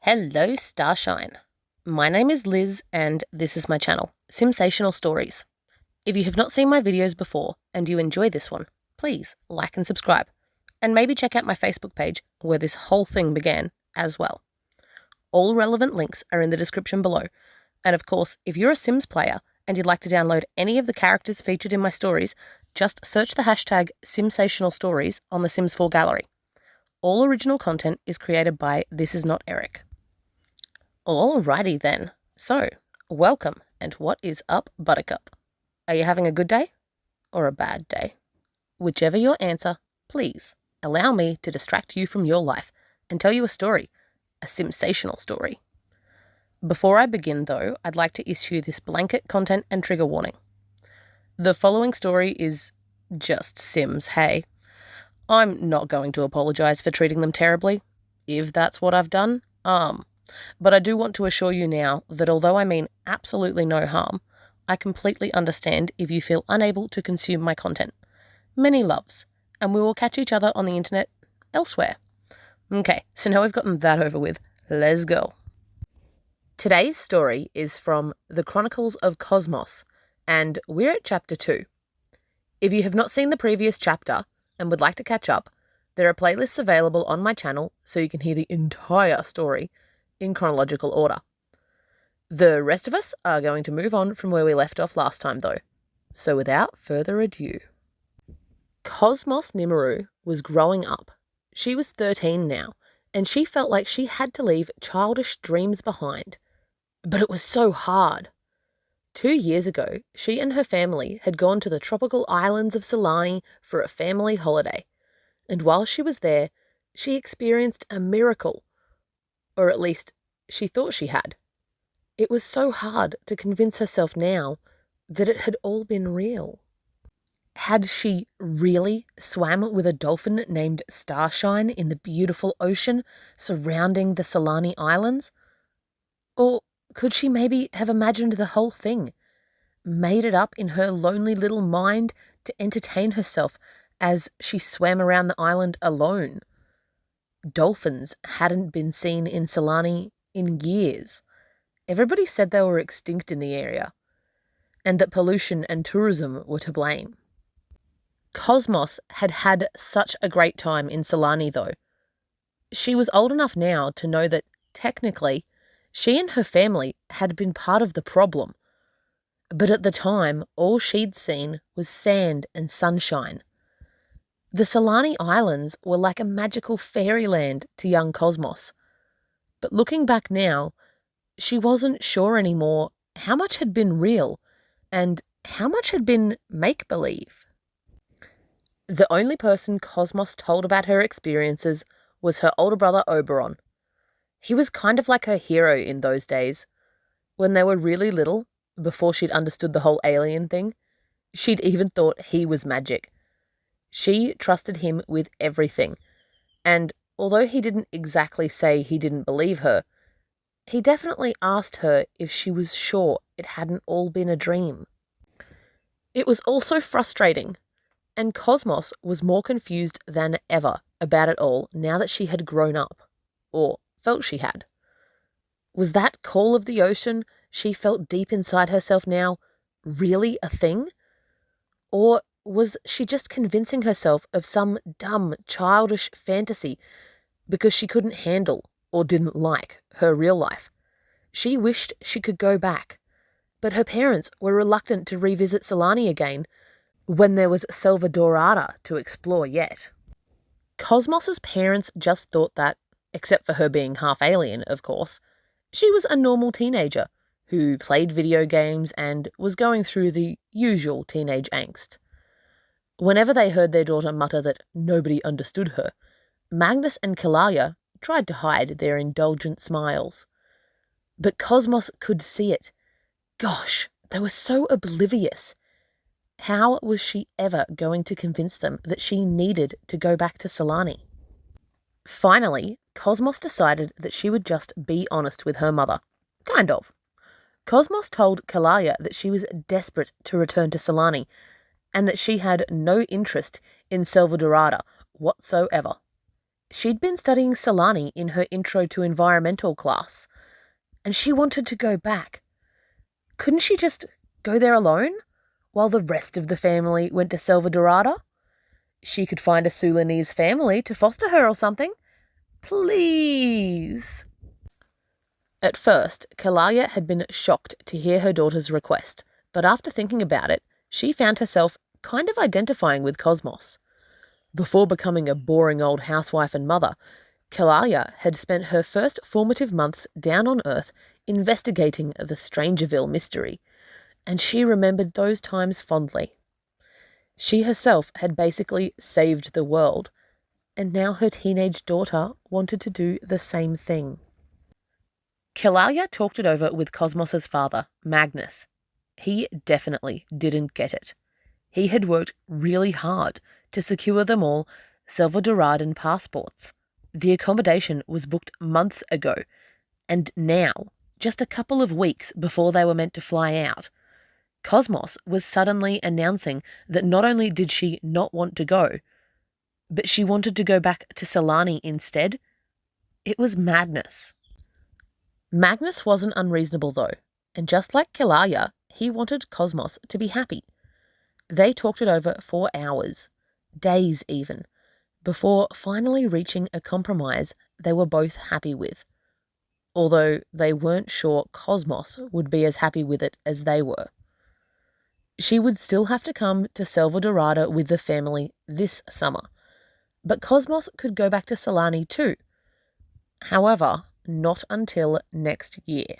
Hello, Starshine. My name is Liz and this is my channel, Simsational Stories. If you have not seen my videos before and you enjoy this one, please like and subscribe. And maybe check out my Facebook page where this whole thing began as well. All relevant links are in the description below. And of course, if you're a Sims player and you'd like to download any of the characters featured in my stories, just search the hashtag Simsational Stories on the Sims 4 gallery. All original content is created by This Is Not Eric. Alrighty then. So, welcome, and what is up, Buttercup? Are you having a good day? Or a bad day? Whichever your answer, please allow me to distract you from your life and tell you a story, a Simsational story. Before I begin though, I'd like to issue this blanket content and trigger warning. The following story is just Sims, hey. I'm not going to apologise for treating them terribly, if that's what I've done, But I do want to assure you now that although I mean absolutely no harm, I completely understand if you feel unable to consume my content. Many loves, and we will catch each other on the internet elsewhere. Okay, so now we've gotten that over with, let's go. Today's story is from the Chronicles of Cosmos, and we're at chapter 2. If you have not seen the previous chapter and would like to catch up, there are playlists available on my channel so you can hear the entire story in chronological order. The rest of us are going to move on from where we left off last time though. So without further ado. Cosmos Nimeroo was growing up. She was 13 now, and she felt like she had to leave childish dreams behind. But it was so hard. 2 years ago, she and her family had gone to the tropical islands of Sulani for a family holiday. And while she was there, she experienced a miracle. Or at least, she thought she had. It was so hard to convince herself now that it had all been real. Had she really swam with a dolphin named Starshine in the beautiful ocean surrounding the Sulani Islands? Or could she maybe have imagined the whole thing, made it up in her lonely little mind to entertain herself as she swam around the island alone? Dolphins hadn't been seen in Sulani in years. Everybody said they were extinct in the area, and that pollution and tourism were to blame. Cosmos had had such a great time in Sulani though. She was old enough now to know that, technically, she and her family had been part of the problem. But at the time, all she'd seen was sand and sunshine. The Sulani Islands were like a magical fairyland to young Cosmos. But looking back now, she wasn't sure anymore how much had been real and how much had been make-believe. The only person Cosmos told about her experiences was her older brother Oberon. He was kind of like her hero in those days. When they were really little, before she'd understood the whole alien thing, she'd even thought he was magic. She trusted him with everything, and although he didn't exactly say he didn't believe her, he definitely asked her if she was sure it hadn't all been a dream. It was also frustrating, and Cosmos was more confused than ever about it all now that she had grown up, or felt she had. Was that call of the ocean she felt deep inside herself now really a thing? Or was she just convincing herself of some dumb, childish fantasy because she couldn't handle or didn't like her real life? She wished she could go back, but her parents were reluctant to revisit Sulani again when there was Selva Dorada to explore yet. Cosmos's parents just thought that, except for her being half alien, of course, she was a normal teenager who played video games and was going through the usual teenage angst. Whenever they heard their daughter mutter that nobody understood her, Magnus and Kalaya tried to hide their indulgent smiles. But Cosmos could see it. Gosh, they were so oblivious. How was she ever going to convince them that she needed to go back to Sulani? Finally, Cosmos decided that she would just be honest with her mother. Kind of. Cosmos told Kalaya that she was desperate to return to Sulani, and that she had no interest in Selva Dorada whatsoever. She'd been studying Sulani in her Intro to Environmental class, and she wanted to go back. Couldn't she just go there alone, while the rest of the family went to Selva Dorada? She could find a Sulanese family to foster her or something. Please. At first, Kalaya had been shocked to hear her daughter's request, but after thinking about it, she found herself kind of identifying with Cosmos. Before becoming a boring old housewife and mother, Kalaya had spent her first formative months down on Earth investigating the StrangerVille mystery, and she remembered those times fondly. She herself had basically saved the world, and now her teenage daughter wanted to do the same thing. Kalaya talked it over with Cosmos's father, Magnus. He definitely didn't get it. He had worked really hard to secure them all Salvadoran passports. The accommodation was booked months ago, and now, just a couple of weeks before they were meant to fly out, Cosmos was suddenly announcing that not only did she not want to go, but she wanted to go back to Sulani instead. It was madness. Magnus wasn't unreasonable though, and just like Kalaya, he wanted Cosmos to be happy. They talked it over for hours, days even, before finally reaching a compromise they were both happy with, although they weren't sure Cosmos would be as happy with it as they were. She would still have to come to Selva Dorada with the family this summer, but Cosmos could go back to Sulani too. However, not until next year.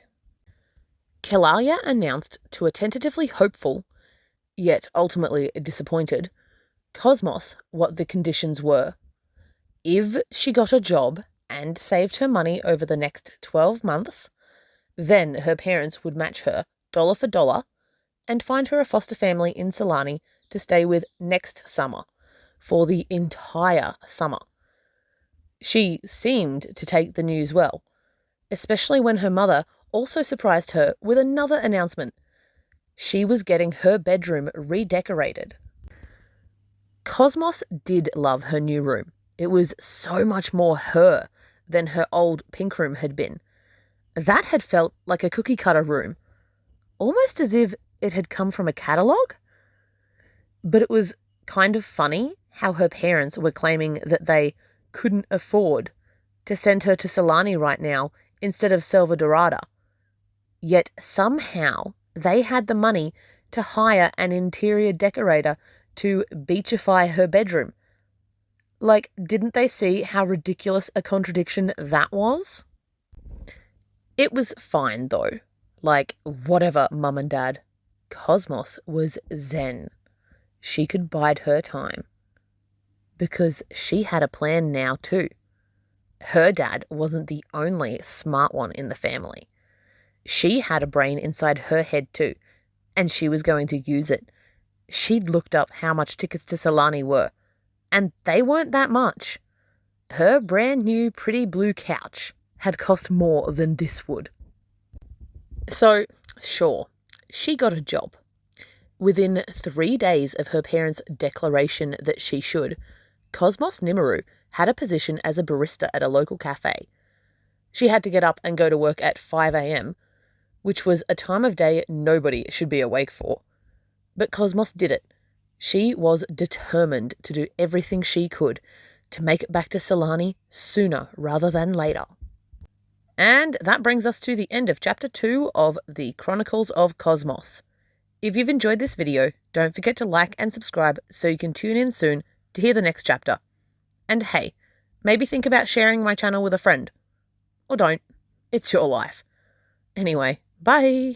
Kalaya announced to a tentatively hopeful, yet ultimately disappointed, Cosmos what the conditions were. If she got a job and saved her money over the next 12 months, then her parents would match her dollar for dollar and find her a foster family in Sulani to stay with next summer, for the entire summer. She seemed to take the news well, especially when her mother also surprised her with another announcement. She was getting her bedroom redecorated. Cosmos did love her new room. It was so much more her than her old pink room had been. That had felt like a cookie cutter room, almost as if it had come from a catalogue. But it was kind of funny how her parents were claiming that they couldn't afford to send her to Sulani right now instead of Selva Dorada. Yet somehow they had the money to hire an interior decorator to beachify her bedroom. Like, didn't they see how ridiculous a contradiction that was? It was fine though. Like, whatever, Mum and Dad. Cosmos was zen. She could bide her time. Because she had a plan now too. Her dad wasn't the only smart one in the family. She had a brain inside her head too, and she was going to use it. She'd looked up how much tickets to Sulani were, and they weren't that much. Her brand new pretty blue couch had cost more than this would. So, sure, she got a job. Within 3 days of her parents' declaration that she should, Cosmos Nimeroo had a position as a barista at a local cafe. She had to get up and go to work at 5 a.m, which was a time of day nobody should be awake for. But Cosmos did it. She was determined to do everything she could to make it back to Sulani sooner rather than later. And that brings us to the end of Chapter 2 of the Chronicles of Cosmos. If you've enjoyed this video, don't forget to like and subscribe so you can tune in soon to hear the next chapter. And hey, maybe think about sharing my channel with a friend. Or don't. It's your life. Anyway, bye!